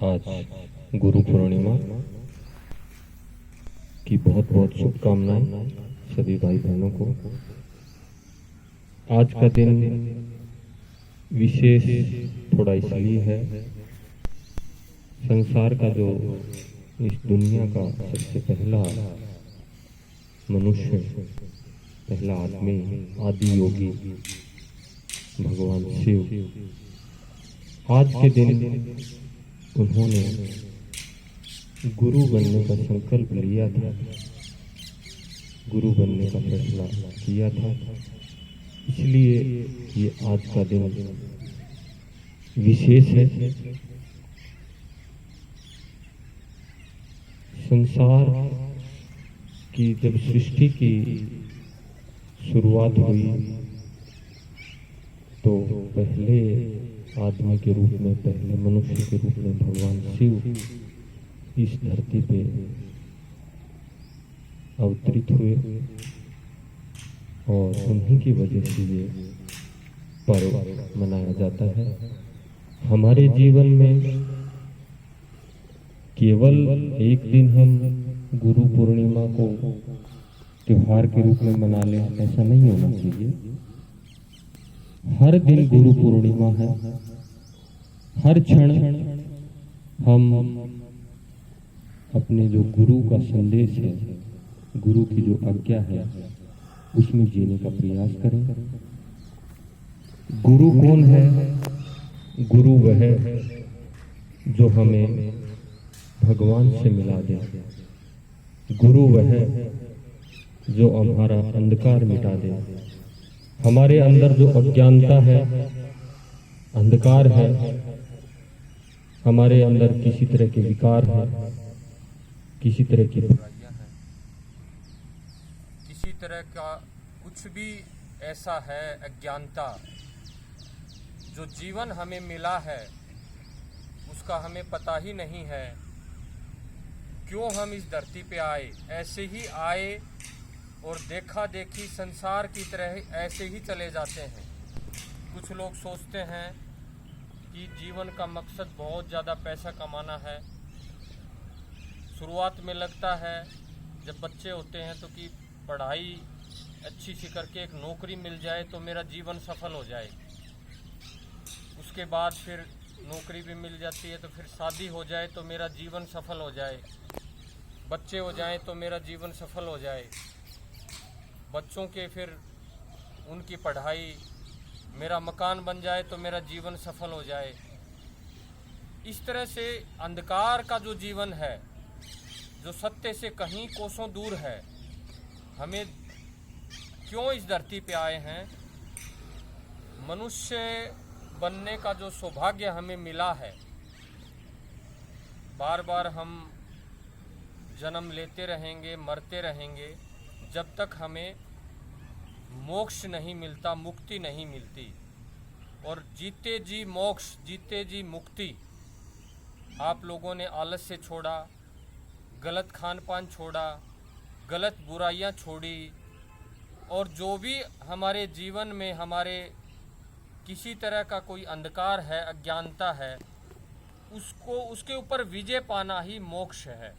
आज गुरु पूर्णिमा की बहुत बहुत शुभकामनाएं सभी भाई बहनों को। आज का दिन विशेष थोड़ा इसलिए है, संसार का जो इस दुनिया का सबसे पहला मनुष्य, पहला आदमी, आदि योगी भगवान शिव, आज के दिन उन्होंने गुरु बनने का संकल्प लिया था, गुरु बनने का फैसला किया था। इसलिए ये आज का दिन विशेष है। संसार की जब सृष्टि की शुरुआत हुई तो पहले आदमी के रूप में, पहले मनुष्य के रूप में भगवान शिव इस धरती पे अवतरित हुए और उन्हीं की वजह से ये पर्व मनाया जाता है। हमारे जीवन में केवल एक दिन हम गुरु पूर्णिमा को त्योहार के रूप में मना लें, ऐसा नहीं होना चाहिए। हर दिन गुरु पूर्णिमा है, हर क्षण हम अपने जो गुरु का संदेश है, गुरु की जो आज्ञा है, उसमें जीने का प्रयास करें। गुरु कौन है? गुरु वह है जो हमें भगवान से मिला दे। गुरु वह है जो हमारा अंधकार मिटा दे। हमारे अंदर जो अज्ञानता है, अंधकार है, हमारे अंदर किसी तरह के विकार है, किसी तरह की बुराइयां हैं, किसी तरह का कुछ भी ऐसा है अज्ञानता, जो जीवन हमें मिला है उसका हमें पता ही नहीं है। क्यों हम इस धरती पे आए? ऐसे ही आए और देखा देखी संसार की तरह ऐसे ही चले जाते हैं। कुछ लोग सोचते हैं कि जीवन का मकसद बहुत ज़्यादा पैसा कमाना है। शुरुआत में लगता है जब बच्चे होते हैं तो कि पढ़ाई अच्छी सी करके एक नौकरी मिल जाए तो मेरा जीवन सफल हो जाए। उसके बाद फिर नौकरी भी मिल जाती है तो फिर शादी हो जाए तो मेरा जीवन सफल हो जाए, बच्चे हो जाएं तो मेरा जीवन सफल हो जाए, बच्चों के फिर उनकी पढ़ाई, मेरा मकान बन जाए तो मेरा जीवन सफल हो जाए। इस तरह से अंधकार का जो जीवन है, जो सत्य से कहीं कोसों दूर है, हमें क्यों इस धरती पे आए हैं? मनुष्य बनने का जो सौभाग्य हमें मिला है, बार बार हम जन्म लेते रहेंगे, मरते रहेंगे, जब तक हमें मोक्ष नहीं मिलता, मुक्ति नहीं मिलती। और जीते जी मोक्ष, जीते जी मुक्ति। आप लोगों ने आलस्य छोड़ा, गलत खान पान छोड़ा, गलत बुराइयां छोड़ी, और जो भी हमारे जीवन में हमारे किसी तरह का कोई अंधकार है, अज्ञानता है, उसको, उसके ऊपर विजय पाना ही मोक्ष है,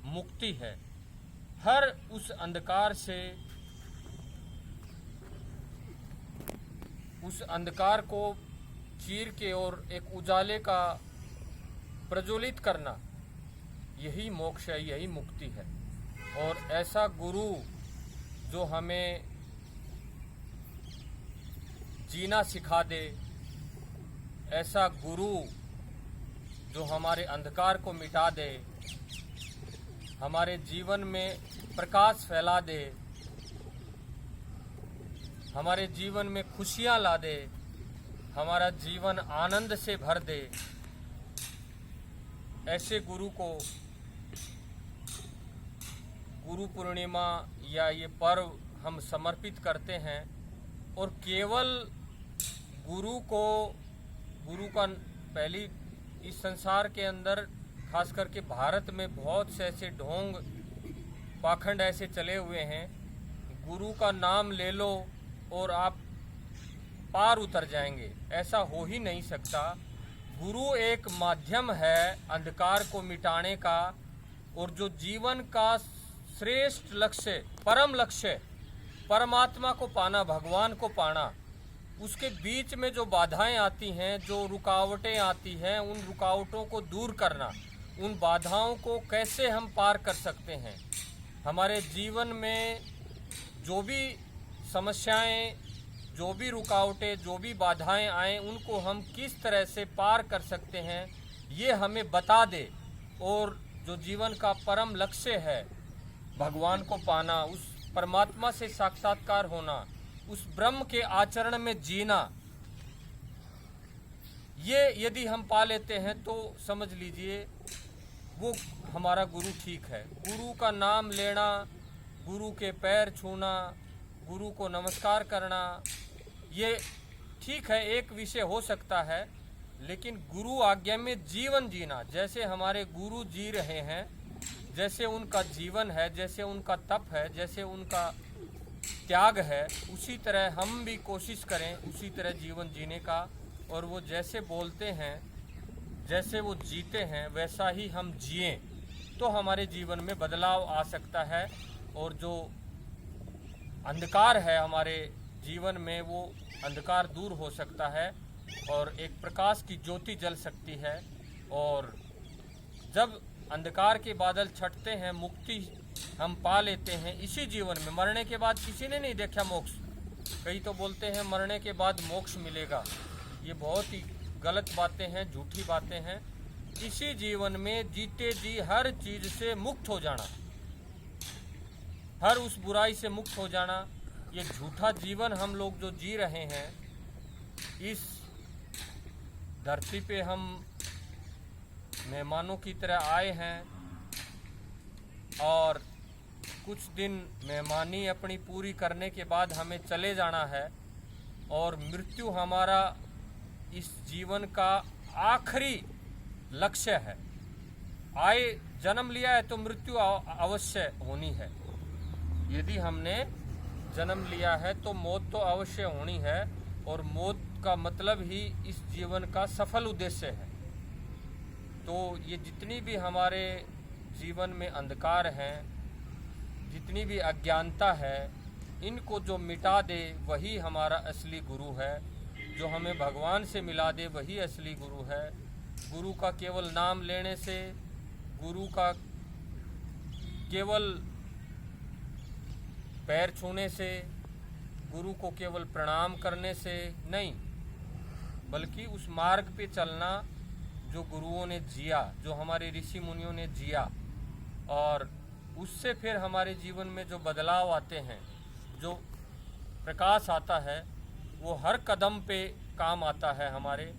मुक्ति है। हर उस अंधकार से, उस अंधकार को चीर के और एक उजाले का प्रज्वलित करना, यही मोक्ष है, यही मुक्ति है। और ऐसा गुरु जो हमें जीना सिखा दे, ऐसा गुरु जो हमारे अंधकार को मिटा दे, हमारे जीवन में प्रकाश फैला दे, हमारे जीवन में खुशियां ला दे, हमारा जीवन आनंद से भर दे, ऐसे गुरु को गुरु पूर्णिमा या ये पर्व हम समर्पित करते हैं। और केवल गुरु को, गुरु का पहली इस संसार के अंदर, खास करके भारत में बहुत से ऐसे ढोंग पाखंड ऐसे चले हुए हैं, गुरु का नाम ले लो और आप पार उतर जाएंगे। ऐसा हो ही नहीं सकता। गुरु एक माध्यम है अंधकार को मिटाने का, और जो जीवन का श्रेष्ठ लक्ष्य, परम लक्ष्य, परमात्मा को पाना, भगवान को पाना, उसके बीच में जो बाधाएं आती हैं, जो रुकावटें आती हैं, उन रुकावटों को दूर करना, उन बाधाओं को कैसे हम पार कर सकते हैं। हमारे जीवन में जो भी समस्याएं, जो भी रुकावटें, जो भी बाधाएं आएँ, उनको हम किस तरह से पार कर सकते हैं, ये हमें बता दे। और जो जीवन का परम लक्ष्य है, भगवान को पाना, उस परमात्मा से साक्षात्कार होना, उस ब्रह्म के आचरण में जीना, ये यदि हम पा लेते हैं तो समझ लीजिए वो हमारा गुरु ठीक है। गुरु का नाम लेना, गुरु के पैर छूना, गुरु को नमस्कार करना, ये ठीक है, एक विषय हो सकता है, लेकिन गुरु आज्ञा में जीवन जीना, जैसे हमारे गुरु जी रहे हैं, जैसे उनका जीवन है, जैसे उनका तप है, जैसे उनका त्याग है, उसी तरह हम भी कोशिश करें उसी तरह जीवन जीने का। और वो जैसे बोलते हैं, जैसे वो जीते हैं, वैसा ही हम जिएं, तो हमारे जीवन में बदलाव आ सकता है। और जो अंधकार है हमारे जीवन में, वो अंधकार दूर हो सकता है और एक प्रकाश की ज्योति जल सकती है। और जब अंधकार के बादल छटते हैं, मुक्ति हम पा लेते हैं इसी जीवन में। मरने के बाद किसी ने नहीं देखा मोक्ष। कई तो बोलते हैं मरने के बाद मोक्ष मिलेगा, ये बहुत ही गलत बातें हैं, झूठी बातें हैं। इसी जीवन में जीते जी हर चीज से मुक्त हो जाना, हर उस बुराई से मुक्त हो जाना, ये झूठा जीवन हम लोग जो जी रहे हैं, इस धरती पे हम मेहमानों की तरह आए हैं और कुछ दिन मेहमानी अपनी पूरी करने के बाद हमें चले जाना है। और मृत्यु हमारा इस जीवन का आखिरी लक्ष्य है। आए जन्म लिया है तो मृत्यु अवश्य होनी है। यदि हमने जन्म लिया है तो मौत तो अवश्य होनी है, और मौत का मतलब ही इस जीवन का सफल उद्देश्य है। तो ये जितनी भी हमारे जीवन में अंधकार हैं, जितनी भी अज्ञानता है, इनको जो मिटा दे वही हमारा असली गुरु है। जो हमें भगवान से मिला दे वही असली गुरु है। गुरु का केवल नाम लेने से, गुरु का केवल पैर छूने से, गुरु को केवल प्रणाम करने से नहीं, बल्कि उस मार्ग पे चलना जो गुरुओं ने जिया, जो हमारे ऋषि मुनियों ने जिया, और उससे फिर हमारे जीवन में जो बदलाव आते हैं, जो प्रकाश आता है, वो हर कदम पे काम आता है। हमारे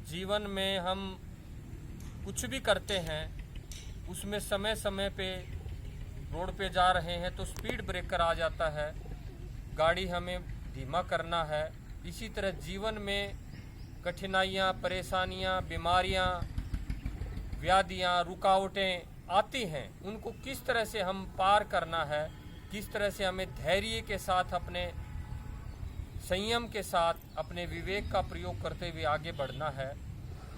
जीवन में हम कुछ भी करते हैं, उसमें समय समय पे रोड पे जा रहे हैं तो स्पीड ब्रेकर आ जाता है, गाड़ी हमें धीमा करना है। इसी तरह जीवन में कठिनाइयाँ, परेशानियाँ, बीमारियाँ, व्याधियाँ, रुकावटें आती हैं, उनको किस तरह से हम पार करना है, किस तरह से हमें धैर्य के साथ, अपने संयम के साथ, अपने विवेक का प्रयोग करते हुए आगे बढ़ना है,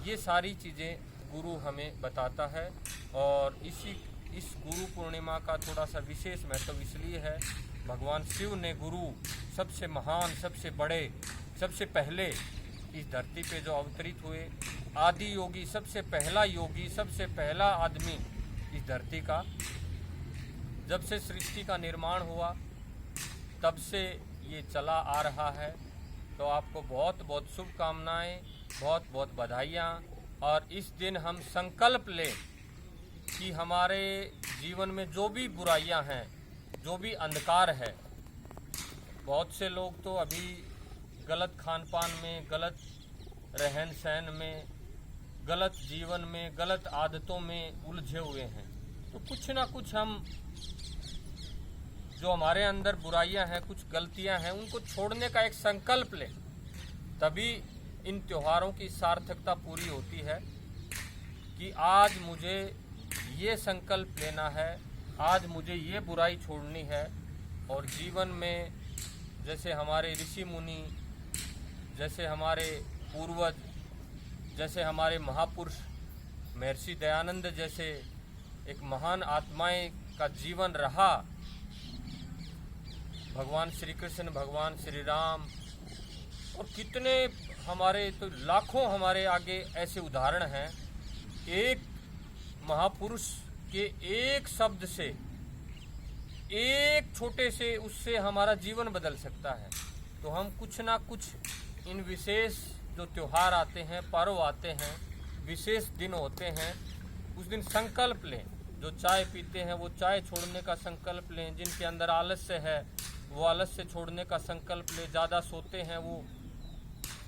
ये सारी चीज़ें गुरु हमें बताता है। और इस गुरु पूर्णिमा का थोड़ा सा विशेष महत्व इसलिए है, भगवान शिव ने गुरु सबसे महान, सबसे बड़े, सबसे पहले इस धरती पे जो अवतरित हुए, आदि योगी, सबसे पहला योगी, सबसे पहला आदमी इस धरती का, जब से सृष्टि का निर्माण हुआ तब से ये चला आ रहा है। तो आपको बहुत बहुत शुभकामनाएं, बहुत बहुत बधाइयाँ। और इस दिन हम संकल्प लें कि हमारे जीवन में जो भी बुराइयां हैं, जो भी अंधकार है, बहुत से लोग तो अभी गलत खान पान में, गलत रहन सहन में, गलत जीवन में, गलत आदतों में उलझे हुए हैं। तो कुछ ना कुछ हम, जो हमारे अंदर बुराइयां हैं, कुछ गलतियां हैं, उनको छोड़ने का एक संकल्प लें, तभी इन त्योहारों की सार्थकता पूरी होती है कि आज मुझे ये संकल्प लेना है, आज मुझे ये बुराई छोड़नी है। और जीवन में जैसे हमारे ऋषि मुनि, जैसे हमारे पूर्वज, जैसे हमारे महापुरुष महर्षि दयानंद जैसे एक महान आत्माएं का जीवन रहा, भगवान श्री कृष्ण, भगवान श्री राम और कितने हमारे तो लाखों हमारे आगे ऐसे उदाहरण हैं। एक महापुरुष के एक शब्द से, एक छोटे से उससे हमारा जीवन बदल सकता है। तो हम कुछ ना कुछ इन विशेष जो त्योहार आते हैं, पर्व आते हैं, विशेष दिन होते हैं, उस दिन संकल्प लें। जो चाय पीते हैं वो चाय छोड़ने का संकल्प लें, जिनके अंदर आलस्य है वो आलस्य छोड़ने का संकल्प लें, ज़्यादा सोते हैं वो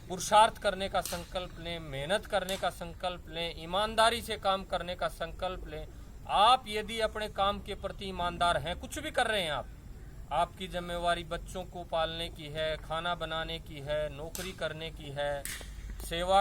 पुरुषार्थ करने का संकल्प लें, मेहनत करने का संकल्प लें, ईमानदारी से काम करने का संकल्प लें। आप यदि अपने काम के प्रति ईमानदार हैं, कुछ भी कर रहे हैं आपकी जिम्मेवारी बच्चों को पालने की है, खाना बनाने की है, नौकरी करने की है, सेवा